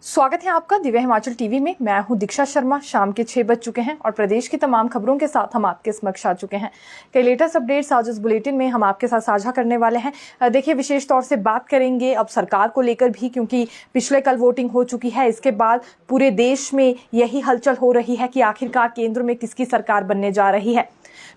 स्वागत है आपका दिव्य हिमाचल टीवी में। मैं हूं दीक्षा शर्मा। शाम के 6 बज चुके हैं और प्रदेश की तमाम खबरों के साथ हम आपके समक्ष आ चुके हैं। कई लेटेस्ट अपडेट्स आज इस बुलेटिन में हम आपके साथ साझा करने वाले हैं। देखिए, विशेष तौर से बात करेंगे अब सरकार को लेकर भी, क्योंकि पिछले कल वोटिंग हो चुकी है। इसके बाद पूरे देश में यही हलचल हो रही है कि आखिरकार केंद्र में किसकी सरकार बनने जा रही है।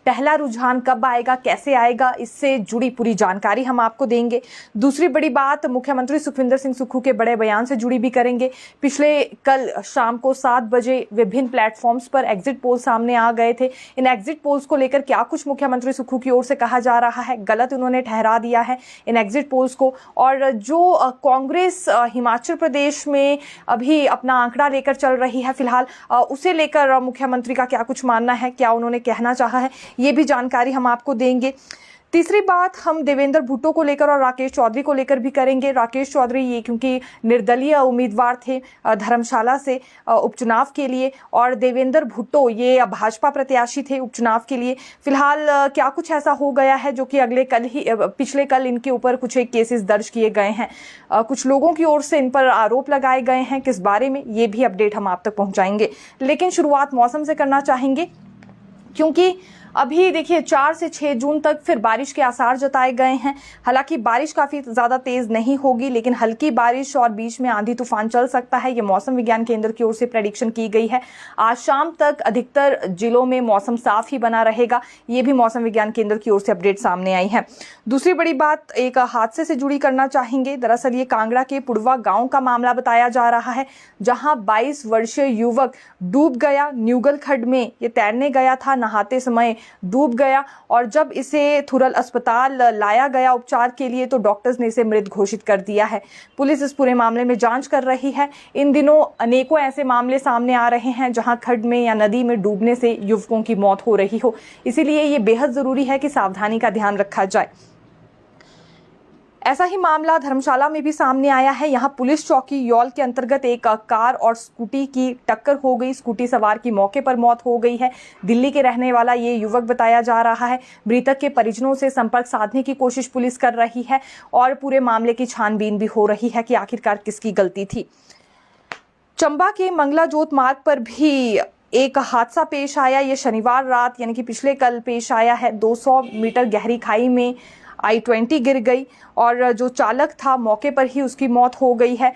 पहला रुझान कब आएगा, कैसे आएगा, इससे जुड़ी पूरी जानकारी हम आपको देंगे। दूसरी बड़ी बात, मुख्यमंत्री सुखविंदर सिंह सुक्खू के बड़े बयान से जुड़ी भी करेंगे। पिछले कल शाम को 7 बजे विभिन्न प्लेटफॉर्म्स पर एग्जिट पोल सामने आ गए थे। इन एग्जिट पोल्स को लेकर क्या कुछ मुख्यमंत्री सुक्खू की ओर से कहा जा रहा है, गलत उन्होंने ठहरा दिया है इन एग्जिट पोल्स को। और जो कांग्रेस हिमाचल प्रदेश में अभी अपना आंकड़ा लेकर चल रही है फिलहाल, उसे लेकर मुख्यमंत्री का क्या कुछ मानना है, क्या उन्होंने कहना चाहा है, ये भी जानकारी हम आपको देंगे। तीसरी बात, हम देवेंद्र भुट्टो को लेकर और राकेश चौधरी को लेकर भी करेंगे। राकेश चौधरी ये क्योंकि निर्दलीय उम्मीदवार थे धर्मशाला से उपचुनाव के लिए, और देवेंद्र भुट्टो ये भाजपा प्रत्याशी थे उपचुनाव के लिए। फिलहाल क्या कुछ ऐसा हो गया है जो कि पिछले कल इनके ऊपर कुछ एक केसेस दर्ज किए गए हैं, कुछ लोगों की ओर से इन पर आरोप लगाए गए हैं। किस बारे में, ये भी अपडेट हम आप तक पहुंचाएंगे। लेकिन शुरुआत मौसम से करना चाहेंगे, क्योंकि अभी देखिए 4 से 6 जून तक फिर बारिश के आसार जताए गए हैं। हालांकि बारिश काफी ज्यादा तेज नहीं होगी, लेकिन हल्की बारिश और बीच में आंधी तूफान चल सकता है। ये मौसम विज्ञान केंद्र की ओर से प्रेडिक्शन की गई है। आज शाम तक अधिकतर जिलों में मौसम साफ ही बना रहेगा। ये भी मौसम विज्ञान केंद्र की ओर से अपडेट सामने आई है। दूसरी बड़ी बात, एक हादसे से जुड़ी करना चाहेंगे। दरअसल ये कांगड़ा के पुड़वा गांव का मामला बताया जा रहा है, जहां 22 वर्षीय युवक डूब गया। न्यूगल खड्ड में ये तैरने गया था, नहाते समय डूब गया, और जब इसे थुरल अस्पताल लाया गया उपचार के लिए तो डॉक्टर्स ने इसे मृत घोषित कर दिया है। पुलिस इस पूरे मामले में जांच कर रही है। इन दिनों अनेकों ऐसे मामले सामने आ रहे हैं जहां खड्ड में या नदी में डूबने से युवकों की मौत हो रही हो। इसीलिए ये बेहद जरूरी है कि सावधानी का ध्यान रखा जाए। ऐसा ही मामला धर्मशाला में भी सामने आया है। यहाँ पुलिस चौकी यौल के अंतर्गत एक कार और स्कूटी की टक्कर हो गई। स्कूटी सवार की मौके पर मौत हो गई है। दिल्ली के रहने वाला ये युवक बताया जा रहा है। मृतक के परिजनों से संपर्क साधने की कोशिश पुलिस कर रही है और पूरे मामले की छानबीन भी हो रही है कि आखिरकार किसकी गलती थी। चंबा के मंगला जोत मार्ग पर भी एक हादसा पेश आया। ये शनिवार रात यानी कि पिछले कल पेश आया है। 200 मीटर गहरी खाई में I-20 गिर गई और जो चालक था मौके पर ही उसकी मौत हो गई है।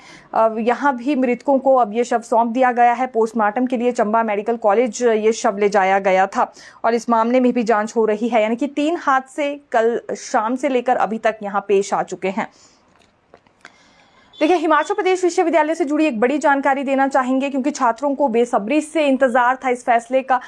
यहाँ भी मृतकों को अब ये शव सौंप दिया गया है। पोस्टमार्टम के लिए चंबा मेडिकल कॉलेज ये शव ले जाया गया था और इस मामले में भी जांच हो रही है। यानी कि 3 हादसे कल शाम से लेकर अभी तक यहाँ पेश आ चुके हैं। देखिए, हिमाचल प्रदेश विश्वविद्यालय से जुड़ी एक बड़ी जानकारी देना चाहेंगे, क्योंकि छात्रों को बेसब्री से इंतजार था इस फैसले का।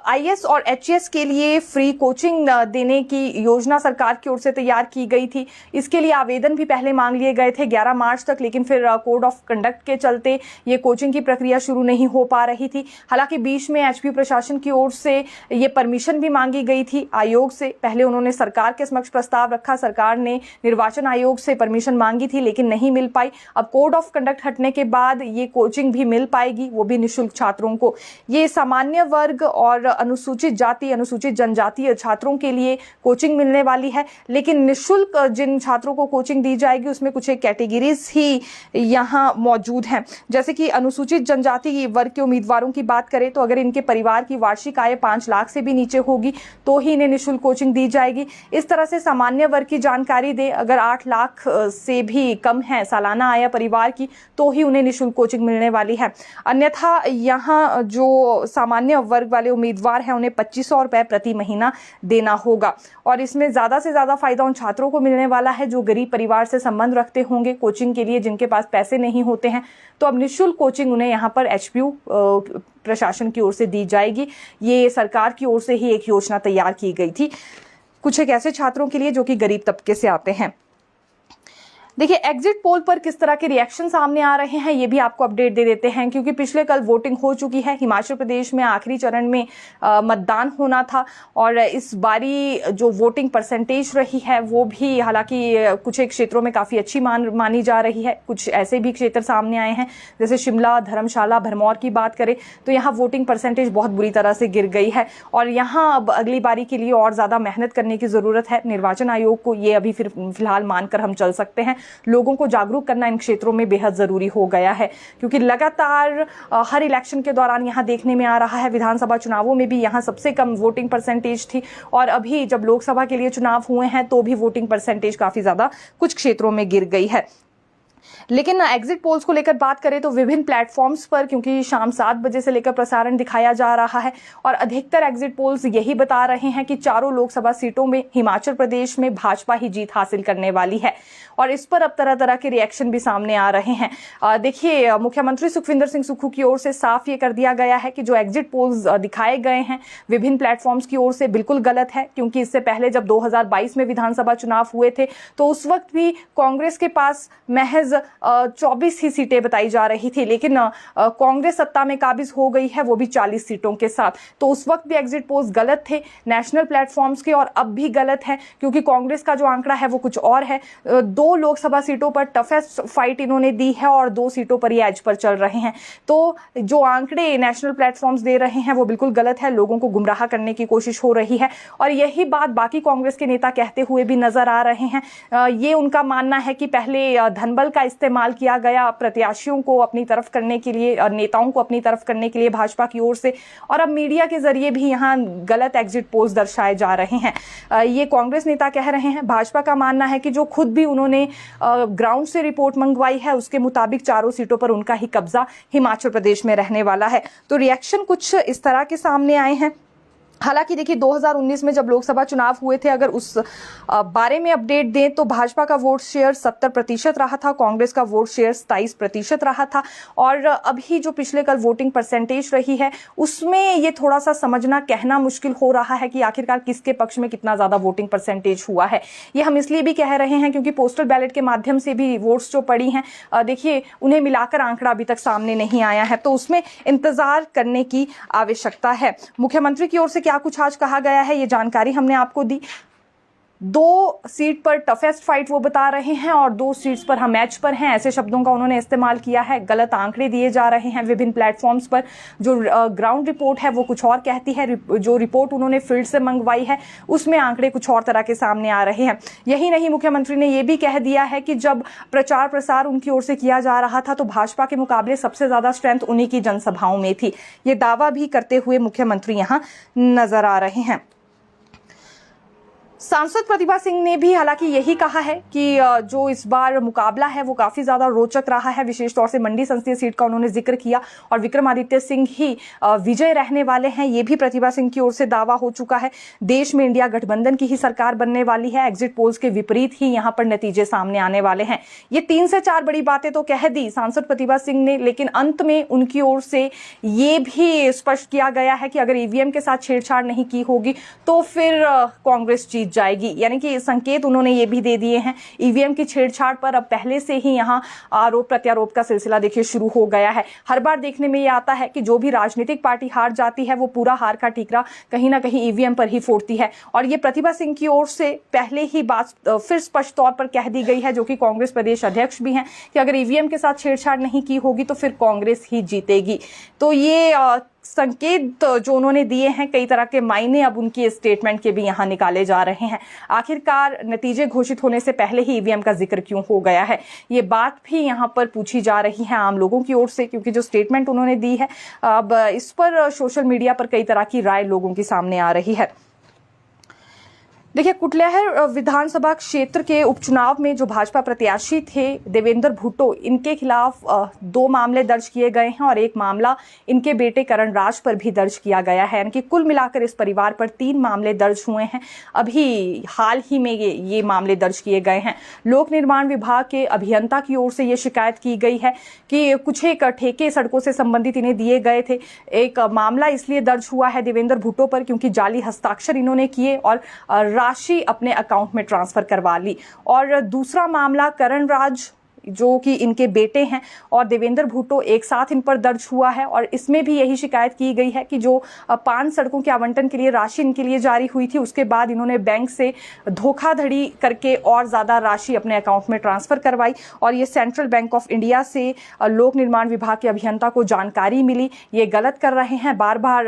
IAS और HAS के लिए फ्री कोचिंग देने की योजना सरकार की ओर से तैयार की गई थी। इसके लिए आवेदन भी पहले मांग लिए गए थे 11 मार्च तक, लेकिन फिर कोड ऑफ कंडक्ट के चलते ये कोचिंग की प्रक्रिया शुरू नहीं हो पा रही थी। हालांकि बीच में HP प्रशासन की ओर से ये परमिशन भी मांगी गई थी आयोग से। पहले उन्होंने सरकार के समक्ष प्रस्ताव रखा, सरकार ने निर्वाचन आयोग से परमिशन मांगी थी लेकिन नहीं मिल पाई। अब कोड ऑफ कंडक्ट हटने के बाद ये कोचिंग भी मिल पाएगी, वो भी निःशुल्क छात्रों को। ये सामान्य वर्ग और अनुसूचित जाति, अनुसूचित जनजातीय छात्रों के लिए कोचिंग मिलने वाली है, लेकिन निःशुल्क जिन छात्रों को कोचिंग दी जाएगी उसमें कुछ एक कैटेगरीज ही यहाँ मौजूद हैं। जैसे कि अनुसूचित जनजाति वर्ग के उम्मीदवारों की बात करें तो अगर इनके परिवार की वार्षिक आय 5 लाख से भी नीचे होगी तो ही इन्हें निःशुल्क कोचिंग दी जाएगी। इस तरह से सामान्य वर्ग की जानकारी दें, अगर 8 लाख से भी कम है सालाना आया परिवार की तो ही उन्हें निःशुल्क कोचिंग मिलने वाली है। अन्यथा यहाँ जो सामान्य वर्ग वाले उम्मीदवार हैं उन्हें 2500 रुपए प्रति महीना देना होगा। और इसमें ज्यादा से ज्यादा फायदा उन छात्रों को मिलने वाला है जो गरीब परिवार से संबंध रखते होंगे कोचिंग के लिए, जिनके पास पैसे नहीं होते हैं। तो अब निःशुल्क कोचिंग उन्हें यहाँ पर HPU प्रशासन की ओर से दी जाएगी। ये सरकार की ओर से ही एक योजना तैयार की गई थी कुछ एक ऐसे छात्रों के लिए जो कि गरीब तबके से आते हैं। देखिए, एग्जिट पोल पर किस तरह के रिएक्शन सामने आ रहे हैं ये भी आपको अपडेट दे देते हैं, क्योंकि पिछले कल वोटिंग हो चुकी है। हिमाचल प्रदेश में आखिरी चरण में मतदान होना था और इस बारी जो वोटिंग परसेंटेज रही है वो भी हालांकि कुछ एक क्षेत्रों में काफ़ी अच्छी मानी जा रही है। कुछ ऐसे भी क्षेत्र सामने आए हैं जैसे शिमला, धर्मशाला, भरमौर की बात करें तो यहाँ वोटिंग परसेंटेज बहुत बुरी तरह से गिर गई है और यहाँ अब अगली बारी के लिए और ज़्यादा मेहनत करने की ज़रूरत है। निर्वाचन आयोग को ये अभी फिलहाल मानकर हम चल सकते हैं लोगों को जागरूक करना इन क्षेत्रों में बेहद जरूरी हो गया है, क्योंकि लगातार हर इलेक्शन के दौरान यहाँ देखने में आ रहा है, विधानसभा चुनावों में भी यहाँ सबसे कम वोटिंग परसेंटेज थी और अभी जब लोकसभा के लिए चुनाव हुए हैं तो भी वोटिंग परसेंटेज काफी ज्यादा कुछ क्षेत्रों में गिर गई है। लेकिन एग्जिट पोल्स को लेकर बात करें तो विभिन्न प्लेटफॉर्म्स पर, क्योंकि शाम 7 बजे से लेकर प्रसारण दिखाया जा रहा है और अधिकतर एग्जिट पोल्स यही बता रहे हैं कि चारों लोकसभा सीटों में हिमाचल प्रदेश में भाजपा ही जीत हासिल करने वाली है और इस पर अब तरह तरह के रिएक्शन भी सामने आ रहे हैं। देखिए, मुख्यमंत्री सुखविंदर सिंह सुक्खू की ओर से साफ ये कर दिया गया है कि जो एग्जिट पोल्स दिखाए गए हैं विभिन्न प्लेटफॉर्म्स की ओर से बिल्कुल गलत है, क्योंकि इससे पहले जब 2022 में विधानसभा चुनाव हुए थे तो उस वक्त भी कांग्रेस के पास महज 24 ही सीटें बताई जा रही थी, लेकिन कांग्रेस सत्ता में काबिज हो गई है, वो भी 40 सीटों के साथ। तो उस वक्त भी एग्जिट पोल्स गलत थे नेशनल प्लेटफॉर्म्स के और अब भी गलत है, क्योंकि कांग्रेस का जो आंकड़ा है वो कुछ और है। 2 लोकसभा सीटों पर टफेस्ट फाइट इन्होंने दी है और 2 सीटों पर ये एज पर चल रहे हैं। तो जो आंकड़े नेशनल प्लेटफॉर्म्स दे रहे हैं वो बिल्कुल गलत है, लोगों को गुमराह करने की कोशिश हो रही है और यही बात बाकी कांग्रेस के नेता कहते हुए भी नजर आ रहे हैं। ये उनका मानना है कि पहले धनबल का इस्तेमाल किया गया प्रत्याशियों को अपनी तरफ करने के लिए और नेताओं को अपनी तरफ करने के लिए भाजपा की ओर से, और अब मीडिया के जरिए भी यहाँ गलत एग्जिट पोल्स दर्शाए जा रहे हैं। ये कांग्रेस नेता कह रहे हैं। भाजपा का मानना है कि जो खुद भी उन्होंने ग्राउंड से रिपोर्ट मंगवाई है उसके मुताबिक चारों सीटों पर उनका ही कब्जा हिमाचल प्रदेश में रहने वाला है। तो रिएक्शन कुछ इस तरह के सामने आए हैं। हालांकि देखिए 2019 में जब लोकसभा चुनाव हुए थे, अगर उस बारे में अपडेट दें तो भाजपा का वोट शेयर 70% रहा था, कांग्रेस का वोट शेयर 27% रहा था और अभी जो पिछले कल वोटिंग परसेंटेज रही है उसमें ये थोड़ा सा समझना कहना मुश्किल हो रहा है कि आखिरकार किसके पक्ष में कितना ज्यादा वोटिंग परसेंटेज हुआ है। ये हम इसलिए भी कह रहे हैं क्योंकि पोस्टल बैलेट के माध्यम से भी वोट्स जो पड़ी हैं, देखिए उन्हें मिलाकर आंकड़ा अभी तक सामने नहीं आया है, तो उसमें इंतजार करने की आवश्यकता है। मुख्यमंत्री की ओर से क्या कुछ आज कहा गया है ये जानकारी हमने आपको दी। 2 सीट पर टफेस्ट फाइट वो बता रहे हैं और 2 सीट्स पर हम मैच पर हैं, ऐसे शब्दों का उन्होंने इस्तेमाल किया है। गलत आंकड़े दिए जा रहे हैं विभिन्न प्लेटफॉर्म्स पर। जो ग्राउंड रिपोर्ट है वो कुछ और कहती है, जो रिपोर्ट उन्होंने फील्ड से मंगवाई है उसमें आंकड़े कुछ और तरह के सामने आ रहे हैं। यही नहीं, मुख्यमंत्री ने ये भी कह दिया है कि जब प्रचार प्रसार उनकी ओर से किया जा रहा था तो भाजपा के मुकाबले सबसे ज्यादा स्ट्रेंथ उन्हीं की जनसभाओं में थी। ये दावा भी करते हुए मुख्यमंत्री यहाँ नजर आ रहे हैं। सांसद प्रतिभा सिंह ने भी हालांकि यही कहा है कि जो इस बार मुकाबला है वो काफी ज्यादा रोचक रहा है। विशेष तौर से मंडी संसदीय सीट का उन्होंने जिक्र किया और विक्रमादित्य सिंह ही विजय रहने वाले हैं, ये भी प्रतिभा सिंह की ओर से दावा हो चुका है। देश में इंडिया गठबंधन की ही सरकार बनने वाली है। एग्जिट पोल्स के विपरीत ही यहाँ पर नतीजे सामने आने वाले हैं। ये 3 से 4 बड़ी बातें तो कह दी सांसद प्रतिभा सिंह ने, लेकिन अंत में उनकी ओर से ये भी स्पष्ट किया गया है कि अगर ईवीएम के साथ छेड़छाड़ नहीं की होगी तो फिर कांग्रेस जीत जाएगी। यानी कि संकेत उन्होंने ये भी दे दिए हैं। ईवीएम की छेड़छाड़ पर अब पहले से ही यहाँ आरोप प्रत्यारोप का सिलसिला देखिए शुरू हो गया है। हर बार देखने में ये आता है कि जो भी राजनीतिक पार्टी हार जाती है वो पूरा हार का ठीकरा कहीं ना कहीं ईवीएम पर ही फोड़ती है और ये प्रतिभा सिंह की ओर से पहले ही बात फिर स्पष्ट तौर पर कह दी गई है, जो कि कांग्रेस प्रदेश अध्यक्ष भी हैं, कि अगर ईवीएम के साथ छेड़छाड़ नहीं की होगी तो फिर कांग्रेस ही जीतेगी। तो ये संकेत जो उन्होंने दिए हैं, कई तरह के मायने अब उनकी स्टेटमेंट के भी यहां निकाले जा रहे हैं। आखिरकार नतीजे घोषित होने से पहले ही ईवीएम का जिक्र क्यों हो गया है, ये बात भी यहां पर पूछी जा रही है आम लोगों की ओर से, क्योंकि जो स्टेटमेंट उन्होंने दी है अब इस पर सोशल मीडिया पर कई तरह की राय लोगों की सामने आ रही है। देखिए, कुटलैहड़ विधानसभा क्षेत्र के उपचुनाव में जो भाजपा प्रत्याशी थे देवेंद्र भुट्टो, इनके खिलाफ 2 मामले दर्ज किए गए हैं और 1 मामला इनके बेटे करण राज पर भी दर्ज किया गया है। यानी कि कुल मिलाकर इस परिवार पर 3 मामले दर्ज हुए हैं। अभी हाल ही में ये मामले दर्ज किए गए हैं। लोक निर्माण विभाग के अभियंता की ओर से ये शिकायत की गई है कि कुछ एक ठेके सड़कों से संबंधित इन्हें दिए गए थे। एक मामला इसलिए दर्ज हुआ है देवेंद्र भुट्टो पर क्योंकि जाली हस्ताक्षर इन्होंने किए और राशि अपने अकाउंट में ट्रांसफर करवा ली, और दूसरा मामला करण राज, जो कि इनके बेटे हैं और देवेंद्र भुट्टो एक साथ इन पर दर्ज हुआ है। और इसमें भी यही शिकायत की गई है कि जो 5 सड़कों के आवंटन के लिए राशि इनके लिए जारी हुई थी, उसके बाद इन्होंने बैंक से धोखाधड़ी करके और ज्यादा राशि अपने अकाउंट में ट्रांसफर करवाई। और ये सेंट्रल बैंक ऑफ इंडिया से लोक निर्माण विभाग के अभियंता को जानकारी मिली, ये गलत कर रहे हैं, बार बार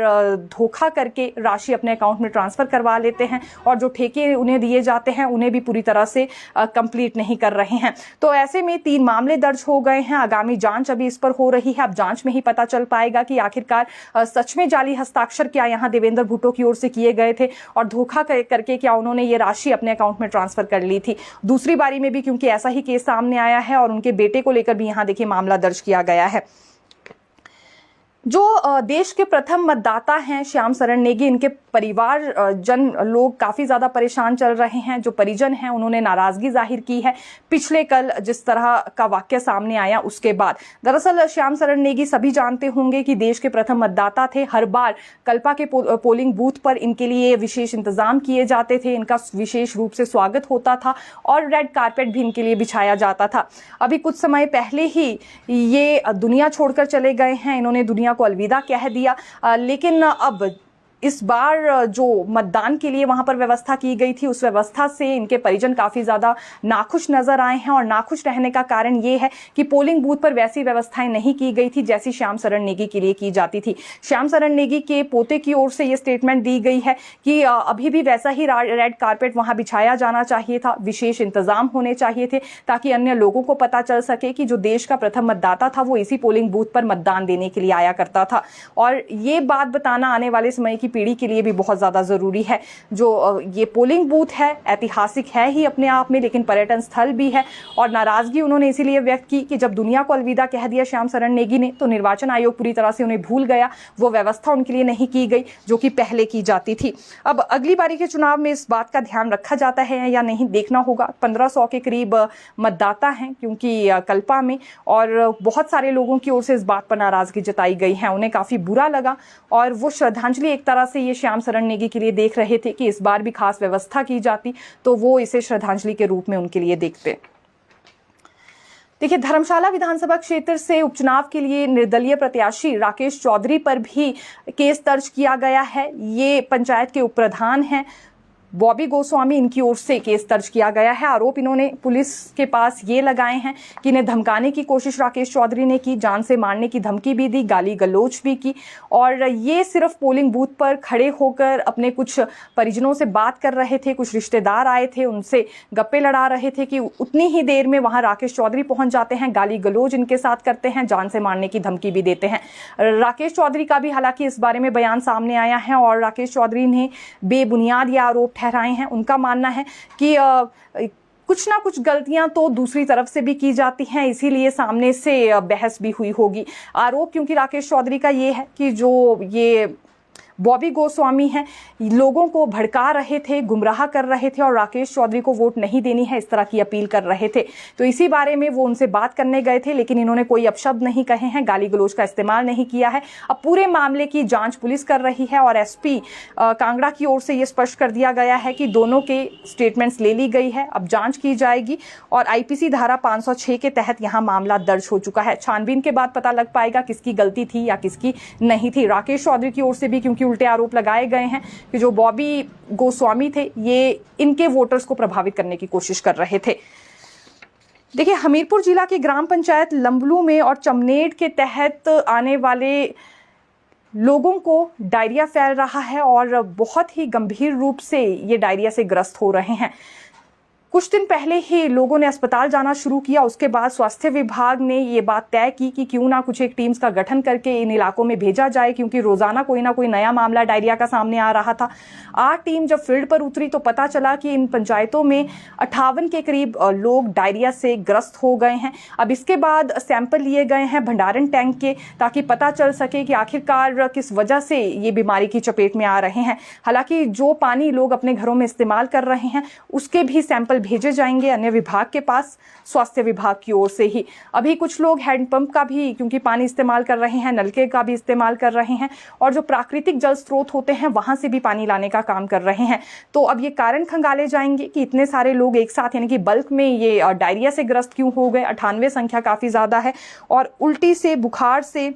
धोखा करके राशि अपने अकाउंट में ट्रांसफर करवा लेते हैं और जो ठेके उन्हें दिए जाते हैं उन्हें भी पूरी तरह से कंप्लीट नहीं कर रहे हैं। तो ऐसे में 3 मामले दर्ज हो गए हैं। आगामी जांच अभी इस पर हो रही है। अब जांच में ही पता चल पाएगा कि आखिरकार सच में जाली हस्ताक्षर क्या यहां देवेंद्र भुट्टो की ओर से किए गए थे और धोखा करके क्या उन्होंने ये राशि अपने अकाउंट में ट्रांसफर कर ली थी। दूसरी बारी में भी क्योंकि ऐसा ही केस सामने आया है और उनके बेटे को लेकर भी यहां देखिए मामला दर्ज किया गया है। जो देश के प्रथम मतदाता हैं श्याम शरण नेगी, इनके परिवार जन लोग काफी ज्यादा परेशान चल रहे हैं। जो परिजन हैं उन्होंने नाराजगी जाहिर की है पिछले कल जिस तरह का वाक्य सामने आया उसके बाद। दरअसल श्याम शरण नेगी सभी जानते होंगे कि देश के प्रथम मतदाता थे। हर बार कल्पा के पोलिंग बूथ पर इनके लिए विशेष इंतजाम किए जाते थे, इनका विशेष रूप से स्वागत होता था और रेड कारपेट भी इनके लिए बिछाया जाता था। अभी कुछ समय पहले ही ये दुनिया छोड़कर चले गए हैं, इन्होंने दुनिया को अलविदा कह दिया। लेकिन अब इस बार जो मतदान के लिए वहां पर व्यवस्था की गई थी उस व्यवस्था से इनके परिजन काफी ज्यादा नाखुश नजर आए हैं। और नाखुश रहने का कारण ये है कि पोलिंग बूथ पर वैसी व्यवस्थाएं नहीं की गई थी जैसी श्याम शरण नेगी के लिए की जाती थी। श्याम शरण नेगी के पोते की ओर से ये स्टेटमेंट दी गई है कि अभी भी वैसा ही रेड कारपेट वहां बिछाया जाना चाहिए था, विशेष इंतजाम होने चाहिए थे ताकि अन्य लोगों को पता चल सके कि जो देश का प्रथम मतदाता था वो इसी पोलिंग बूथ पर मतदान देने के लिए आया करता था। और ये बात बताना आने वाले समय की पीढ़ी के लिए भी बहुत ज्यादा जरूरी है। जो ये पोलिंग बूथ है ऐतिहासिक है ही अपने आप में, लेकिन पर्यटन स्थल भी है। और नाराजगी उन्होंने इसीलिए व्यक्त की कि जब दुनिया को अलविदा कह दिया श्याम शरण नेगी ने तो निर्वाचन आयोग पूरी तरह से उन्हें भूल गया, वो व्यवस्था उनके लिए नहीं की गई जो कि पहले की जाती थी। अब अगली बारी के चुनाव में इस बात का ध्यान रखा जाता है या नहीं देखना होगा। 1500 के करीब मतदाता हैं क्योंकि कल्पा में, और बहुत सारे लोगों की ओर से इस बात पर नाराजगी जताई गई है, उन्हें काफी बुरा लगा और वो श्रद्धांजलि एक तरह से ये श्याम शरण नेगी के लिए देख रहे थे कि इस बार भी खास व्यवस्था की जाती तो वो इसे श्रद्धांजलि के रूप में उनके लिए देखते। देखिए, धर्मशाला विधानसभा क्षेत्र से उपचुनाव के लिए निर्दलीय प्रत्याशी राकेश चौधरी पर भी केस दर्ज किया गया है। ये पंचायत के उपप्रधान हैं बॉबी गोस्वामी, इनकी ओर से केस दर्ज किया गया है। आरोप इन्होंने पुलिस के पास ये लगाए हैं कि इन्हें धमकाने की कोशिश राकेश चौधरी ने की, जान से मारने की धमकी भी दी, गाली गलौज भी की। और ये सिर्फ पोलिंग बूथ पर खड़े होकर अपने कुछ परिजनों से बात कर रहे थे, कुछ रिश्तेदार आए थे उनसे गप्पे लड़ा रहे थे कि उतनी ही देर में वहां राकेश चौधरी पहुंच जाते हैं, गाली गलौज इनके साथ करते हैं, जान से मारने की धमकी भी देते हैं। राकेश चौधरी का भी हालांकि इस बारे में बयान सामने आया है और राकेश चौधरी ने बेबुनियाद ये आरोप ठहराए हैं। उनका मानना है कि कुछ ना कुछ गलतियां तो दूसरी तरफ से भी की जाती हैं, इसीलिए सामने से बहस भी हुई होगी। आरोप क्योंकि राकेश चौधरी का ये है कि जो ये बॉबी गोस्वामी हैं लोगों को भड़का रहे थे, गुमराह कर रहे थे और राकेश चौधरी को वोट नहीं देनी है इस तरह की अपील कर रहे थे। तो इसी बारे में वो उनसे बात करने गए थे, लेकिन इन्होंने कोई अपशब्द नहीं कहे हैं, गाली गलौज का इस्तेमाल नहीं किया है। अब पूरे मामले की जांच पुलिस कर रही है और एसपी कांगड़ा की ओर से ये स्पष्ट कर दिया गया है कि दोनों के स्टेटमेंट्स ले ली गई है, अब जांच की जाएगी और आईपीसी धारा 506 के तहत यहां मामला दर्ज हो चुका है। छानबीन के बाद पता लग पाएगा किसकी गलती थी या किसकी नहीं थी। राकेश चौधरी की ओर से भी क्योंकि उल्टे आरोप लगाए गए हैं कि जो बॉबी गोस्वामी थे ये इनके वोटर्स को प्रभावित करने की कोशिश कर रहे थे। देखिए, हमीरपुर जिला के ग्राम पंचायत लंबलू में और चमनेड़ के तहत आने वाले लोगों को डायरिया फैल रहा है और बहुत ही गंभीर रूप से ये डायरिया से ग्रस्त हो रहे हैं। कुछ दिन पहले ही लोगों ने अस्पताल जाना शुरू किया, उसके बाद स्वास्थ्य विभाग ने ये बात तय की कि क्यों ना कुछ एक टीम्स का गठन करके इन इलाकों में भेजा जाए, क्योंकि रोजाना कोई ना कोई नया मामला डायरिया का सामने आ रहा था। 8 टीम जब फील्ड पर उतरी तो पता चला कि इन पंचायतों में 58 के करीब लोग डायरिया से ग्रस्त हो गए हैं। अब इसके बाद सैंपल लिए गए हैं भंडारण टैंक के, ताकि पता चल सके कि आखिरकार किस वजह से ये बीमारी की चपेट में आ रहे हैं। हालांकि जो पानी लोग अपने घरों में इस्तेमाल कर रहे हैं उसके भी सैंपल सैंपल भेजे जाएंगे अन्य विभाग के पास, स्वास्थ्य विभाग की ओर से ही। अभी कुछ लोग हैंडपंप का भी क्योंकि पानी इस्तेमाल कर रहे हैं, नलके का भी इस्तेमाल कर रहे हैं और जो प्राकृतिक जल स्रोत होते हैं वहां से भी पानी लाने का काम कर रहे हैं। तो अब ये कारण खंगाले जाएंगे कि इतने सारे लोग एक साथ यानी कि बल्क में ये डायरिया से ग्रस्त क्यों हो गए। 98 संख्या काफी ज्यादा है और उल्टी से, बुखार से,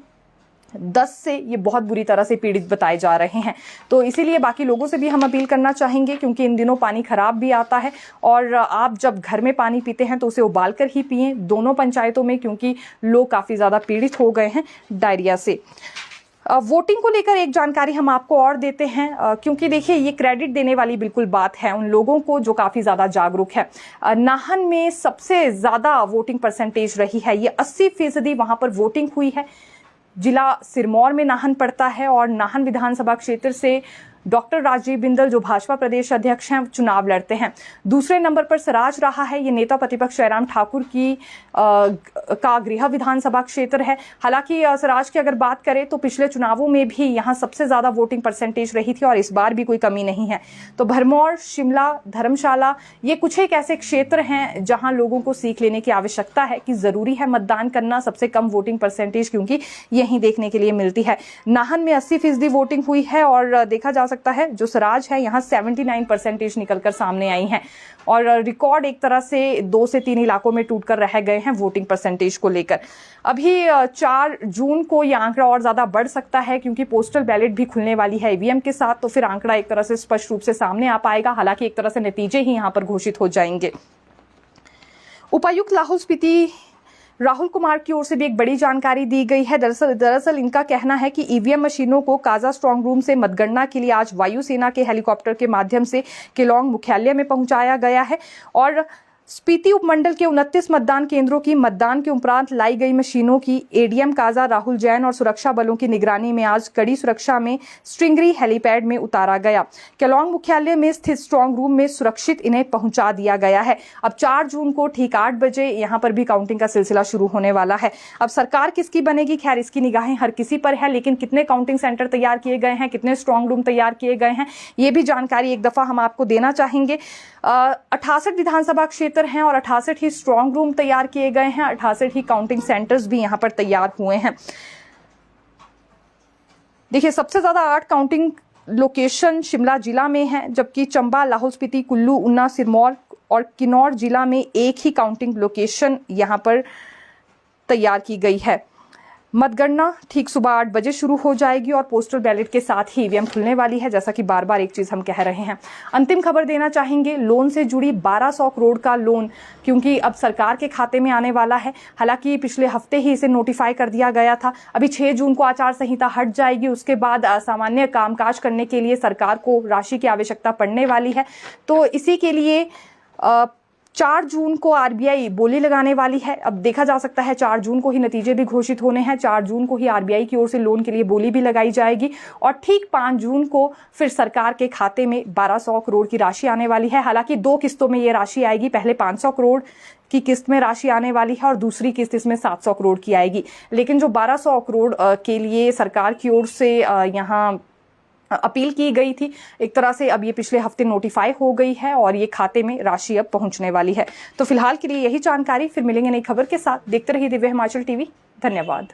दस्त से ये बहुत बुरी तरह से पीड़ित बताए जा रहे हैं। तो इसीलिए बाकी लोगों से भी हम अपील करना चाहेंगे क्योंकि इन दिनों पानी खराब भी आता है और आप जब घर में पानी पीते हैं तो उसे उबाल कर ही पिएं दोनों पंचायतों में, क्योंकि लोग काफ़ी ज़्यादा पीड़ित हो गए हैं डायरिया से। वोटिंग को लेकर एक जानकारी हम आपको और देते हैं क्योंकि देखिए ये क्रेडिट देने वाली बिल्कुल बात है उन लोगों को जो काफ़ी ज़्यादा जागरूक है। नाहन में सबसे ज़्यादा वोटिंग परसेंटेज रही है, ये 80% वहाँ पर वोटिंग हुई है। जिला सिरमौर में नाहन पड़ता है और नाहन विधानसभा क्षेत्र से डॉक्टर राजीव बिंदल जो भाजपा प्रदेश अध्यक्ष हैं चुनाव लड़ते हैं। दूसरे नंबर पर सराज रहा है, ये नेता प्रतिपक्ष जयराम ठाकुर की का गृह विधानसभा क्षेत्र है। हालांकि सराज की अगर बात करें तो पिछले चुनावों में भी यहाँ सबसे ज्यादा वोटिंग परसेंटेज रही थी और इस बार भी कोई कमी नहीं है। तो भरमौर, शिमला, धर्मशाला ये कुछ एक ऐसे क्षेत्र हैं जहां लोगों को सीख लेने की आवश्यकता है कि जरूरी है मतदान करना। सबसे कम वोटिंग परसेंटेज क्योंकि यहीं देखने के लिए मिलती है। नाहन में 80% वोटिंग हुई है और देखा जा सकता है जो सराज है यहाँ 79% निकलकर सामने आई हैं और रिकॉर्ड एक तरह से 2 से 3 इलाकों में टूटकर रह गए हैं वोटिंग परसेंटेज को लेकर। अभी 4 जून को यह आंकड़ा और ज्यादा बढ़ सकता है क्योंकि पोस्टल बैलेट भी खुलने वाली है ईवीएम के साथ, तो फिर आंकड़ा एक तरह से स्पष्ट रूप से सामने आ पाएगा। हालांकि एक तरह से नतीजे ही यहाँ पर घोषित हो जाएंगे। उपायुक्त लाहौल स्पीति राहुल कुमार की ओर से भी एक बड़ी जानकारी दी गई है। दरअसल इनका कहना है कि ईवीएम मशीनों को काजा स्ट्रांग रूम से मतगणना के लिए आज वायुसेना के हेलीकॉप्टर के माध्यम से केलोंग मुख्यालय में पहुंचाया गया है और स्पीति उपमंडल के 29 मतदान केंद्रों की मतदान के उपरांत लाई गई मशीनों की एडीएम काजा राहुल जैन और सुरक्षा बलों की निगरानी में आज कड़ी सुरक्षा में स्ट्रिंगरी हेलीपैड में उतारा गया। केलोंग मुख्यालय में स्थित स्ट्रांग रूम में सुरक्षित इन्हें पहुंचा दिया गया है। अब 4 जून को ठीक 8 बजे यहां पर भी काउंटिंग का सिलसिला शुरू होने वाला है। अब सरकार किसकी बनेगी, खैर इसकी निगाहें हर किसी पर है, लेकिन कितने काउंटिंग सेंटर तैयार किए गए हैं, कितने स्ट्रांग रूम तैयार किए गए हैं, ये भी जानकारी एक दफा हम आपको देना चाहेंगे। 68 विधानसभा क्षेत्र हैं और 68 ही स्ट्रांग रूम तैयार किए गए हैं, 68 ही काउंटिंग सेंटर्स भी यहां पर तैयार हुए हैं। देखिए सबसे ज्यादा 8 काउंटिंग लोकेशन शिमला जिला में है, जबकि चंबा, लाहौल स्पीति, कुल्लू, ऊना, सिरमौर और किन्नौर जिला में एक ही काउंटिंग लोकेशन यहां पर तैयार की गई है। मतगणना ठीक सुबह 8 बजे शुरू हो जाएगी और पोस्टल बैलेट के साथ ही ईवीएम खुलने वाली है, जैसा कि बार बार एक चीज हम कह रहे हैं। अंतिम खबर देना चाहेंगे लोन से जुड़ी 1200 करोड़ का लोन क्योंकि अब सरकार के खाते में आने वाला है। हालांकि पिछले हफ्ते ही इसे नोटिफाई कर दिया गया था। अभी 6 जून को आचार संहिता हट जाएगी, उसके बाद सामान्य कामकाज करने के लिए सरकार को राशि की आवश्यकता पड़ने वाली है। तो इसी के लिए 4 जून को आरबीआई बोली लगाने वाली है। अब देखा जा सकता है 4 जून को ही नतीजे भी घोषित होने हैं। 4 जून को ही आरबीआई की ओर से लोन के लिए बोली भी लगाई जाएगी और ठीक 5 जून को फिर सरकार के खाते में 1200 करोड़ की राशि आने वाली है। हालांकि 2 किस्तों में ये राशि आएगी, पहले 500 करोड़ की किस्त में राशि आने वाली है और दूसरी किस्त इसमें 700 करोड़ की आएगी। लेकिन जो 1200 करोड़ के लिए सरकार की ओर से यहाँ अपील की गई थी, एक तरह से अब ये पिछले हफ्ते नोटिफाई हो गई है और ये खाते में राशि अब पहुंचने वाली है। तो फिलहाल के लिए यही जानकारी, फिर मिलेंगे नई खबर के साथ। देखते रहिए दिव्य हिमाचल टीवी। धन्यवाद।